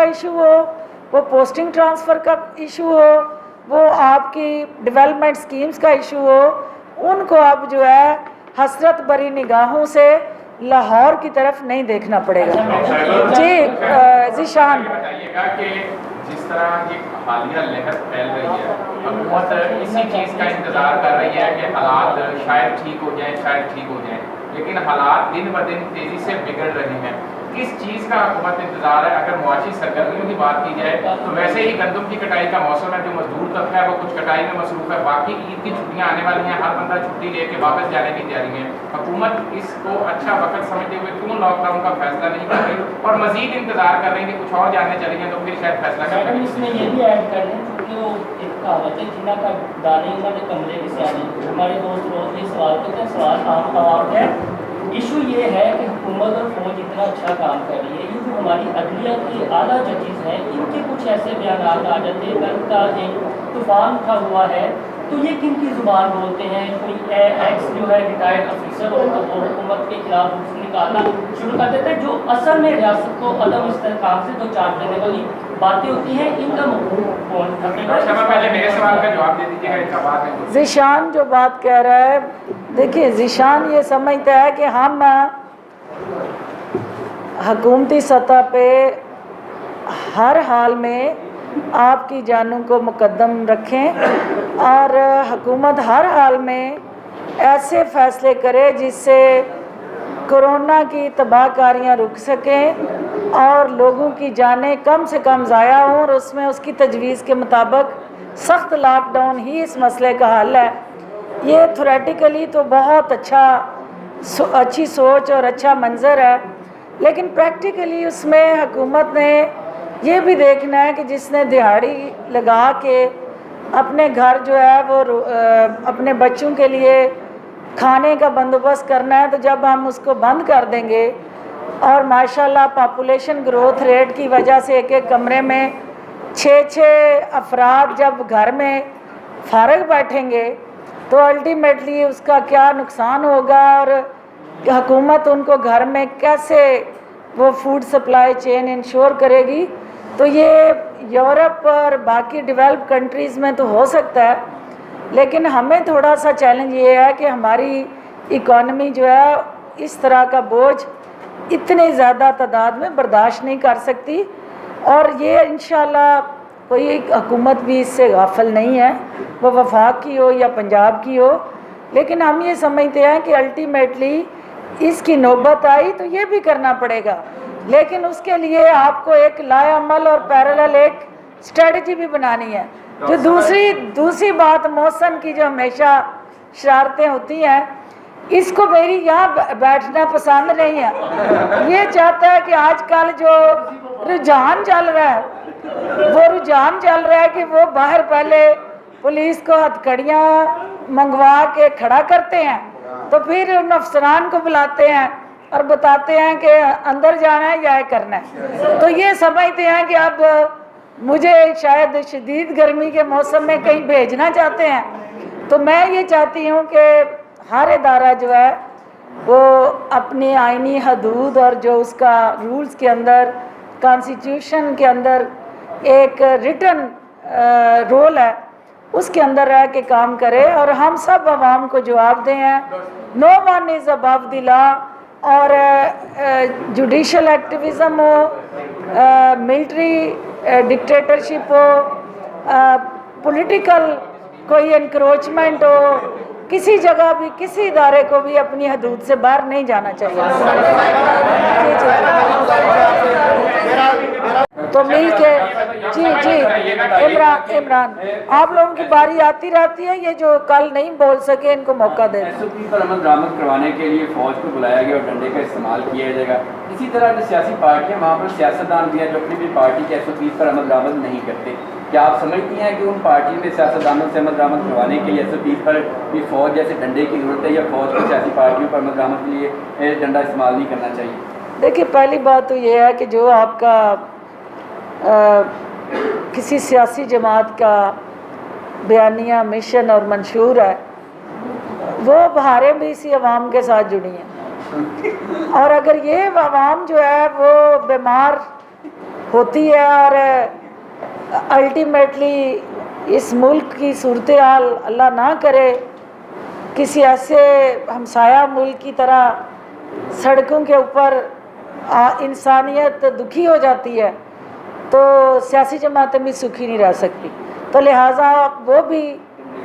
Issue हो, वो posting transfer का इशू हो, वो आपकी डेवलपमेंट स्कीम्स का इशू हो, उनको अब जो है हसरत भरी निगाहों से लाहौर की तरफ नहीं देखना पड़ेगा। जी ज़ीशान, बताइएगा कि जिस तरह ये हालिया लहर फैल रही है, हुकूमत इसी चीज़ का इंतज़ार कर रही है कि हालात शायद ठीक हो जाएं, शायद ठीक हो जाएं, लेकिन हालात दिन ब दिन तेज़ी से बिगड़ रहे हैं। किस चीज़ का हुकूमत इंतज़ार है? अगर मुआशी सरगर्मियों की बात की जाए तो वैसे ही गंदम की कटाई का मौसम है, जो मजदूर तबका है वो कुछ कटाई में मसरूफ़ है, बाकी ईद की छुट्टियाँ आने वाली हैं, हर बंदा छुट्टी लेके वापस जाने की तैयारी में। हुकूमत इसको अच्छा वक्त समझते हुए क्यों लॉकडाउन का फैसला नहीं कर रही और मजीद इंतजार कर रही है कि कुछ और जानने चली हैं तो फिर शायद फैसला कर लें? इसमें ये भी ऐड कर लें क्योंकि वो एक कहावत है, जिन्ना का दाने उन्होंने कमरे की सियाने। हमारे दोस्त रोज ये सवाल करते हैं, सवाल आम आवाम है। इशू ये है कि हुकूमत और फौज इतना अच्छा काम कर रही है, ये जो हमारी अदलिया की आला जजेस हैं, इनके कुछ ऐसे बयान आ जाते हैं, कल का एक तूफान उठा हुआ है तो ये किन की ज़ुबान बोलते हैं। कोई एक्स जो है रिटायर्ड ऑफिसर हो तो वो हुकूमत के खिलाफ रुख निकालना शुरू कर देता है, जो असल में रियासत को अदम इस्तेहकाम से दो चार देने वाली बातें होती हैं। इनका पहले मेरे सवाल का जवाब दे दीजिएगा, इनका बात है। ज़ीशान जो बात कह रहा है, देखिए ज़ीशान ये समझता है कि हम हुकूमती सतह पे हर हाल में आपकी जानों को मुकद्दम रखें और हुकूमत हर हाल में ऐसे फ़ैसले करे जिससे कोरोना की तबाहकारियाँ रुक सकें और लोगों की जानें कम से कम ज़ाया हों, और उसमें उसकी तजवीज़ के मुताबिक सख्त लॉकडाउन ही इस मसले का हल है। ये थ्योरेटिकली तो बहुत अच्छी सोच और अच्छा मंज़र है, लेकिन प्रैक्टिकली उसमें हुकूमत ने ये भी देखना है कि जिसने दिहाड़ी लगा के अपने घर जो है वो अपने बच्चों के लिए खाने का बंदोबस्त करना है, तो जब हम उसको बंद कर देंगे और माशाल्लाह पॉपुलेशन ग्रोथ रेट की वजह से एक एक कमरे में 6-6 अफराद जब घर में फारग बैठेंगे तो अल्टीमेटली उसका क्या नुकसान होगा और हुकूमत उनको घर में कैसे वो फूड सप्लाई चेन इंश्योर करेगी। तो ये यूरोप और बाकी डेवलप कंट्रीज़ में तो हो सकता है, लेकिन हमें थोड़ा सा चैलेंज ये है कि हमारी इकॉनमी जो है इस तरह का बोझ इतने ज़्यादा तादाद में बर्दाश्त नहीं कर सकती, और ये इंशाल्लाह कोई हुकूमत भी इससे गाफिल नहीं है, वो वफाक की हो या पंजाब की हो। लेकिन हम ये समझते हैं कि अल्टीमेटली इसकी नौबत आई तो ये भी करना पड़ेगा, लेकिन उसके लिए आपको एक लाअमल और पैरेलल एक स्ट्रेटजी भी बनानी है। जो दूसरी बात मौसम की जो हमेशा शरारतें होती हैं, इसको मेरी यहाँ बैठना पसंद नहीं है। ये चाहता है कि आजकल जो रुझान चल रहा है कि वो बाहर पहले पुलिस को हथकड़ियाँ मंगवा के खड़ा करते हैं, तो फिर उन अफसरान को बुलाते हैं और बताते हैं कि अंदर जाना है या करना है। तो ये समझते हैं कि अब मुझे शायद शदीद गर्मी के मौसम में कहीं भेजना चाहते हैं। तो मैं ये चाहती हूँ कि हर इदारा जो है वो अपनी आइनी हदूद और जो उसका रूल्स के अंदर कॉन्स्टिट्यूशन के अंदर एक रिटन रोल है उसके अंदर रह के काम करे, और हम सब आवाम को जवाब दें हैं। No one is above the law, और जुडिशल एक्टिविज़म हो, मिलिट्री डिक्टेटरशिप हो, पॉलिटिकल कोई एनक्रोचमेंट हो, किसी जगह भी किसी इदारे को भी अपनी हदूद से बाहर नहीं जाना चाहिए। तो मिल के जी इमरान आप लोगों की बारी आती रहती है, ये जो कल नहीं बोल सके इनको मौका दे। SOP पर अमल दरामद करवाने के लिए फौज को बुलाया गया और डंडे का इस्तेमाल किया जाएगा। इसी तरह जो सियासी पार्टियां वहाँ पर सियासतदान भी हैं जो अपनी भी पार्टी के SOP पर अमल दरामद नहीं करते। क्या आप समझती हैं कि उन पार्टी में सियासतदानों से अमल दरामद करवाने के लिए SOP पर भी फौज जैसे डंडे की जरूरत है, या फौज को सियासी पार्टियों पर अमल दरामद के लिए डंडा इस्तेमाल नहीं करना चाहिए? देखिए, पहली बात तो ये है कि जो आपका किसी सियासी जमात का बयानिया मिशन और मंशूर है, वो बहारें भी इसी अवाम के साथ जुड़ी हैं, और अगर ये अवाम जो है वो बीमार होती है और अल्टीमेटली इस मुल्क की सूरत हाल अल्लाह ना करे किसी ऐसे हमसाया मुल्क की तरह सड़कों के ऊपर इंसानियत दुखी हो जाती है तो सियासी जमातें भी सुखी नहीं रह सकती। तो लिहाजा वो भी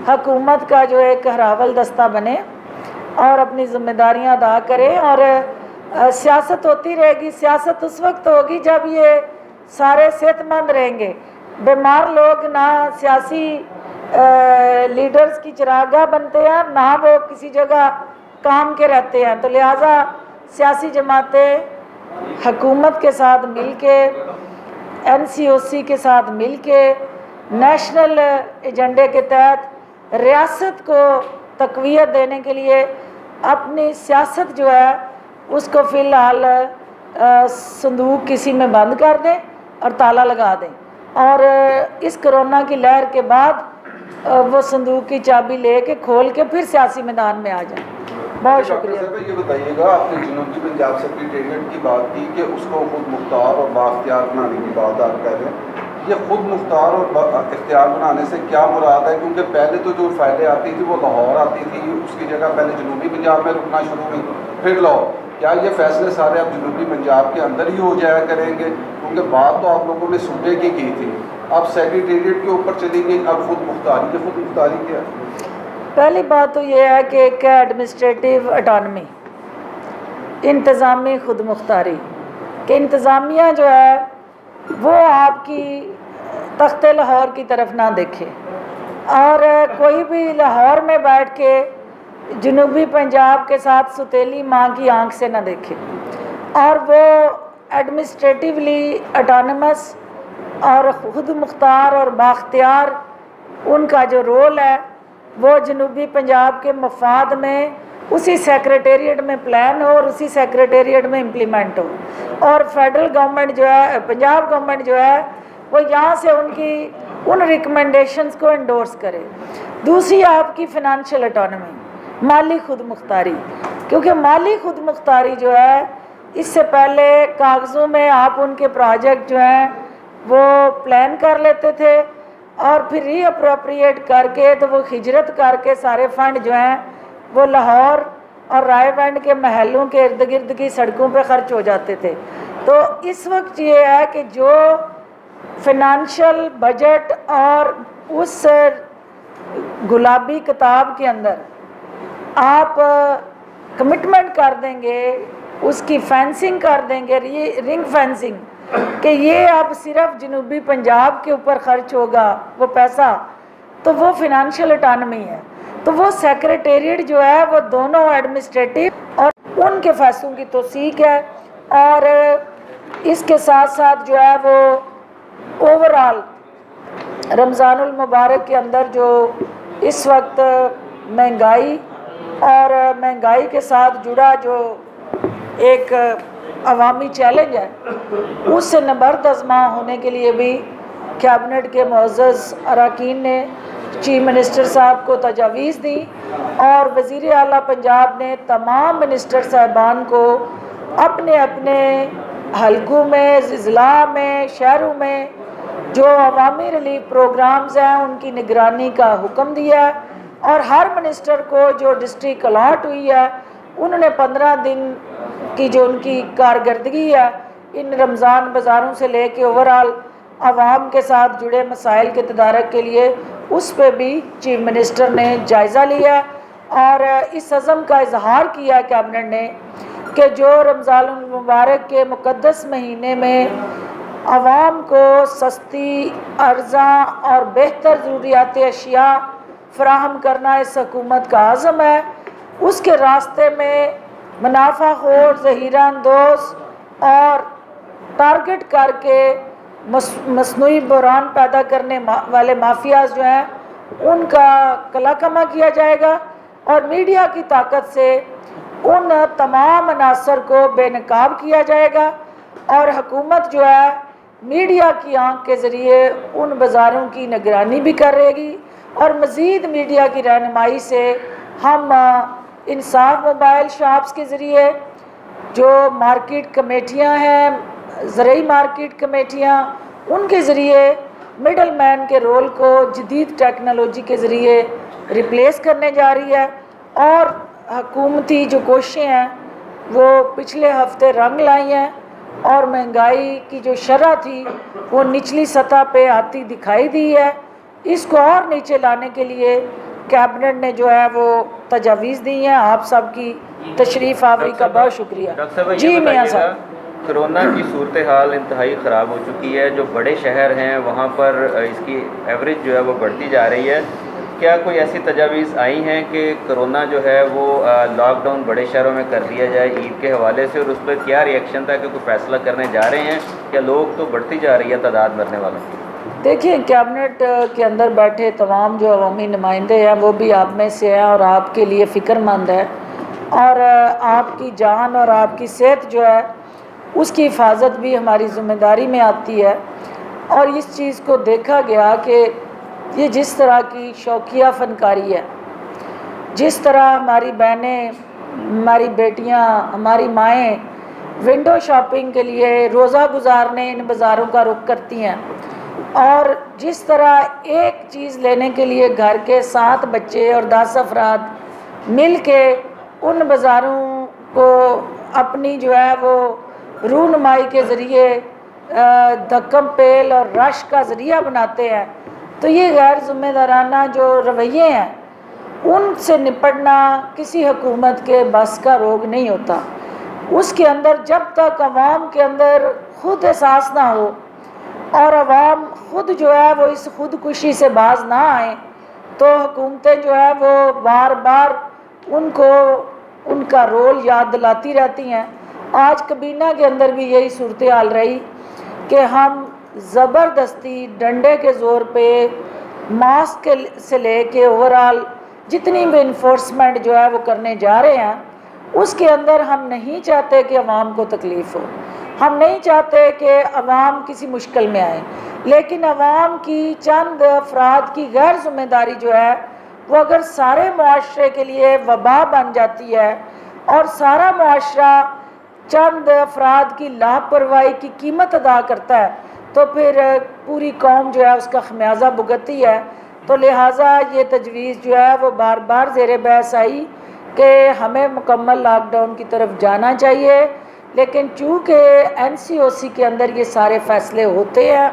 हुकूमत का जो एक हरावल दस्ता बने और अपनी ज़िम्मेदारियां अदा करें और सियासत होती रहेगी। सियासत उस वक्त होगी जब ये सारे सेहतमंद रहेंगे। बीमार लोग ना सियासी लीडर्स की चिरागा बनते हैं ना वो किसी जगह काम के रहते हैं। तो लिहाजा सियासी जमातें हुकूमत के साथ मिल के, NCOC के साथ मिल के, नेशनल एजेंडे के तहत रियासत को तक़वियत देने के लिए अपनी सियासत जो है उसको फ़िलहाल संदूक किसी में बंद कर दें और ताला लगा दें और इस कोरोना की लहर के बाद वो संदूक की चाबी लेके खोल के फिर सियासी मैदान में आ जाए। बहुत शुक्रिया। डॉक्टर साहब ये बताइएगा, आपने जनूबी पंजाब सेक्रेटेरिएट की बात की कि उसको खुद मुख्तार और बाख्तियार बनाने की बात आप कह रहे हैं। ये खुद मुख्तार और इख्तियार बनाने से क्या मुराद है? क्योंकि पहले तो जो फायदे आती थी वो लाहौर आती थी, उसकी जगह पहले जनूबी पंजाब में रुकना शुरू हुई, फिर लाहौर। क्या ये फैसले सारे अब जनूबी पंजाब के अंदर ही हो जाया करेंगे? क्योंकि बात तो आप लोगों ने सूबे की थी, अब सेक्रेटेरिएट के ऊपर चली गई, अब खुद मुख्तारी क्या है? पहली बात तो ये है कि एक एडमिनिस्ट्रेटिव अटानमी, इंतज़ामी खुद मुख्तारी कि इंतज़ामिया जो है वो आपकी तख्ते लाहौर की तरफ ना देखे और कोई भी लाहौर में बैठ के जनूबी पंजाब के साथ सुतीली माँ की आंख से ना देखे और वो एडमिनिस्ट्रेटिवली अटानमस और खुद मुख्तार और बाख्तियार उनका जो रोल है वो जनूबी पंजाब के मफाद में उसी सेक्रेटेरिएट में प्लान हो और उसी सेक्रेटेरिएट में इम्प्लीमेंट हो और फेडरल गवर्नमेंट जो है, पंजाब गवर्नमेंट जो है वो यहाँ से उनकी उन रिकमेंडेशंस को इंडोर्स करे। दूसरी आपकी फ़िनंशियल ऑटोनॉमी, माली खुद मुख्तारी, क्योंकि माली खुद मुख्तारी जो है इससे पहले कागज़ों में आप उनके प्रोजेक्ट जो हैं वो प्लान कर लेते थे और फिर रीअप्रोप्रिएट करके तो वो हिजरत करके सारे फंड जो हैं वो लाहौर और रायबंद के महलों के इर्द गिर्द की सड़कों पे ख़र्च हो जाते थे। तो इस वक्त ये है कि जो फिनंशियल बजट और उस गुलाबी किताब के अंदर आप कमिटमेंट कर देंगे, उसकी फेंसिंग कर देंगे, रिंग फेंसिंग कि ये अब सिर्फ जनूबी पंजाब के ऊपर ख़र्च होगा वो पैसा, तो वो फिनंशियल ऑटोनॉमी है। तो वो सेक्रेटेरिएट जो है वो दोनों एडमिनिस्ट्रेटिव और उनके फैसलों की तौसीक है और इसके साथ साथ जो है वो ओवरऑल रमज़ानुल मुबारक के अंदर जो इस वक्त महंगाई और महंगाई के साथ जुड़ा जो एक अवामी चैलेंज है उससे नबर्द आज़मा होने के लिए भी कैबिनेट के मुअज़्ज़ज़ अरकान ने चीफ मिनिस्टर साहब को तजावीज़ दी और वज़ीर आला पंजाब ने तमाम मिनिस्टर साहबान को अपने अपने हलकों में, ज़िला में, शहरों में जो अवामी रिलीफ प्रोग्राम्स हैं उनकी निगरानी का हुक्म दिया और हर मिनिस्टर को जो डिस्ट्रिक्ट अलॉट हुई है उन्होंने 15 दिन की जो उनकी कारकर्दगी है इन रमज़ान बाज़ारों से लेके ओवरऑल आवाम के साथ जुड़े मसाइल के तदारक के लिए उस पर भी चीफ मिनिस्टर ने जायज़ा लिया और इस अज़म का इजहार किया कैबिनेट ने कि जो रमज़ान मुबारक के मुक़द्दस महीने में आवाम को सस्ती, अर्ज़ा और बेहतर ज़रूरियात अशिया फ़राहम करना इस हुकूमत का आज़म है। उसके रास्ते में मुनाफाखोर, ज़हीरा अंदोज़ और टारगेट करके मसनूई बहरान पैदा करने वाले माफियाज जो हैं उनका कलाकमा किया जाएगा और मीडिया की ताकत से उन तमाम अनासर को बेनकाब किया जाएगा और हुकूमत जो है मीडिया की आंख के ज़रिए उन बाज़ारों की निगरानी भी करेगी और मज़ीद मीडिया की रहनुमाई से हम इंसाफ मोबाइल शॉप्स के ज़रिए जो मार्केट कमेटियां हैं ज़रूरी मार्केट कमेटियाँ, उनके ज़रिए मिडल मैन के रोल को जदीद टेक्नोलॉजी के ज़रिए रिप्लेस करने जा रही है। और हुकूमती जो कोशिशें हैं वो पिछले हफ्ते रंग लाई हैं और महंगाई की जो शरह थी वो निचली सतह पे आती दिखाई दी है। इसको और नीचे लाने के लिए कैबिनेट ने जो है वो तजावीज़ दी हैं। आप सबकी तशरीफ़ आवरी का बहुत शुक्रिया। डॉक्टर साहब, जी ये मियाँ बताइएगा, साहब, कोरोना की सूरत हाल इंतहाई ख़राब हो चुकी है। जो बड़े शहर हैं वहाँ पर इसकी एवरेज जो है वो बढ़ती जा रही है। क्या कोई ऐसी तजावीज़ आई हैं कि कोरोना जो है वो लॉकडाउन बड़े शहरों में कर दिया जाए ईद के हवाले से, और उस पर क्या रिएक्शन था कि कोई फ़ैसला करने जा रहे हैं या लोग तो बढ़ती जा रही है तादाद मरने वालों की? देखिए, कैबिनेट के अंदर बैठे तमाम जो अवामी नुमाइंदे हैं वो भी आप में से हैं और आपके लिए फ़िक्रमंद है, और आपकी जान और आपकी सेहत जो है उसकी हिफाजत भी हमारी ज़िम्मेदारी में आती है। और इस चीज़ को देखा गया कि ये जिस तरह की शौकिया फ़नकारी है, जिस तरह हमारी बहनें, हमारी बेटियां, हमारी माएँ विंडो शॉपिंग के लिए रोज़ा गुजारने इन बाज़ारों का रुख करती हैं, और जिस तरह एक चीज़ लेने के लिए घर के 7 बच्चे और 10 अफराद मिल के उन बाज़ारों को अपनी जो है वो रूनुमाई के ज़रिए धक्कम पेल और रश का ज़रिया बनाते हैं, तो ये गैर ज़िम्मेदाराना जो रवैये हैं उनसे निपटना किसी हुकूमत के बस का रोग नहीं होता। उसके अंदर जब तक अवाम के अंदर खुद एहसास ना हो और अवाम खुद जो है वो इस खुदकुशी से बाज ना आए, तो हुकूमतें जो है वो बार बार उनको उनका रोल याद दिलाती रहती हैं। आज कबीना के अंदर भी यही सूरत हाल रही कि हम ज़बरदस्ती डंडे के ज़ोर पे मास्क से लेके ओवरऑल जितनी भी इन्फोर्समेंट जो है वो करने जा रहे हैं, उसके अंदर हम नहीं चाहते कि अवाम को तकलीफ़ हो, हम नहीं चाहते कि अवाम किसी मुश्किल में आए, लेकिन अवाम की चंद अफराद की गैर ज़िम्मेदारी जो है वो अगर सारे मुआशरे के लिए वबा बन जाती है और सारा मुआशरा चंद अफराद की लापरवाही की कीमत अदा करता है, तो फिर पूरी कौम जो है उसका खमियाजा भुगतती है। तो लिहाजा ये तजवीज़ जो है वो बार बार ज़ेर बहस आई कि हमें मुकम्मल लॉकडाउन की तरफ जाना चाहिए, लेकिन चूँकि NCOC के अंदर ये सारे फ़ैसले होते हैं,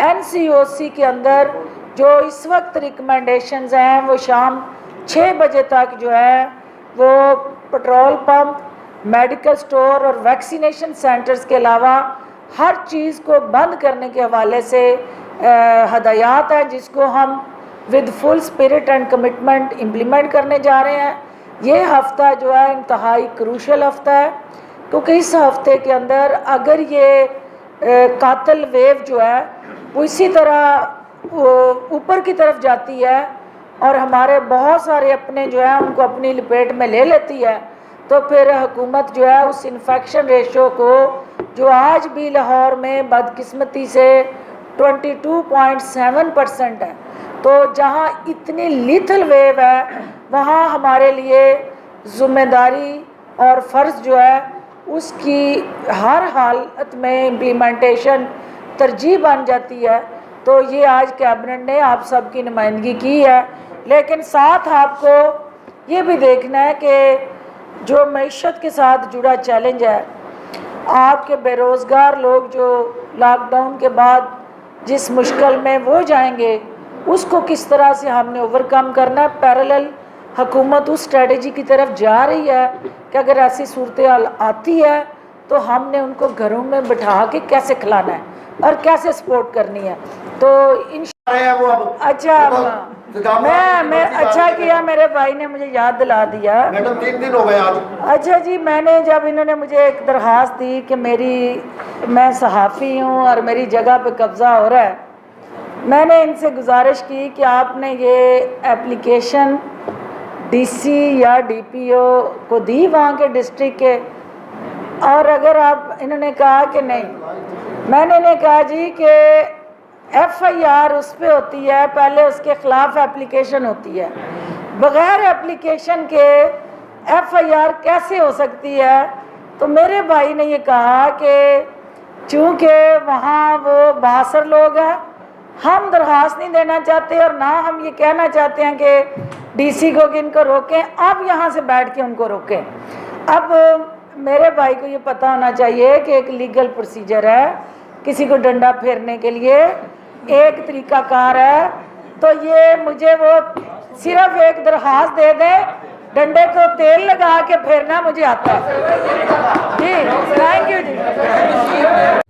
NCOC के अंदर जो इस वक्त रिकमेंडेशंस हैं वो शाम 6 बजे तक जो है वो पेट्रोल पंप, मेडिकल स्टोर और वैक्सीनेशन सेंटर्स के अलावा हर चीज़ को बंद करने के हवाले से हदायत है, जिसको हम with full spirit and commitment implement करने जा रहे हैं। ये हफ़्ता जो है इंतहाई क्रूशल हफ़्ता है, क्योंकि इस हफ़्ते के अंदर अगर ये कातिल वेव जो है वो इसी तरह ऊपर की तरफ जाती है और हमारे बहुत सारे अपने जो है उनको अपनी लपेट में ले लेती है, तो फिर हुकूमत जो है उस इन्फेक्शन रेशो को, जो आज भी लाहौर में बदकिस्मती से 22.7% है, तो जहाँ इतनी लीथल वेव है वहाँ हमारे लिए ज़िम्मेदारी और फ़र्ज़ जो है उसकी हर हालत में इम्प्लीमेंटेशन तरजीह बन जाती है। तो ये आज कैबिनेट ने आप सब की नुमाइंदगी की है, लेकिन साथ आपको ये भी देखना है कि जो मईशत के साथ जुड़ा चैलेंज है, आपके बेरोज़गार लोग जो लॉकडाउन के बाद जिस मुश्किल में वो जाएंगे, उसको किस तरह से हमने ओवरकम करना है। पैरेलल हुकूमत उस स्ट्रेटजी की तरफ जा रही है कि अगर ऐसी सूरत हाल आती है तो हमने उनको घरों में बिठा के कैसे खिलाना है और कैसे सपोर्ट करनी है। तो अच्छा, मैं अच्छा किया मेरे भाई ने मुझे याद दिला दिया। मैडम 3 दिन हो गए आज। अच्छा जी, मैंने जब इन्होंने मुझे एक दरख्वास्त दी कि मैं सहाफ़ी हूँ और मेरी जगह पे कब्ज़ा हो रहा है, मैंने इनसे गुजारिश की कि आपने ये एप्लीकेशन DC या DPO को दी वहाँ के डिस्ट्रिक्ट के, और अगर आप, इन्होंने कहा कि नहीं, मैंने इन्हें कहा जी कि FIR उस पर होती है, पहले उसके ख़िलाफ़ एप्लीकेशन होती है, बग़ैर एप्लीकेशन के FIR कैसे हो सकती है। तो मेरे भाई ने ये कहा कि चूँकि वहाँ वो 62 लोग हैं, हम दरख्वास्त नहीं देना चाहते और ना हम ये कहना चाहते हैं कि डीसी को कि इनको रोकें, अब यहाँ से बैठ के उनको रोकें। अब मेरे भाई को ये पता होना चाहिए कि एक लीगल प्रोसीजर है, किसी को डंडा फेरने के लिए एक तरीकाकार है। तो ये मुझे वो सिर्फ एक दरख्वास्त दे दे, डंडे को तेल लगा के फेरना मुझे आता है जी। Thank you ji.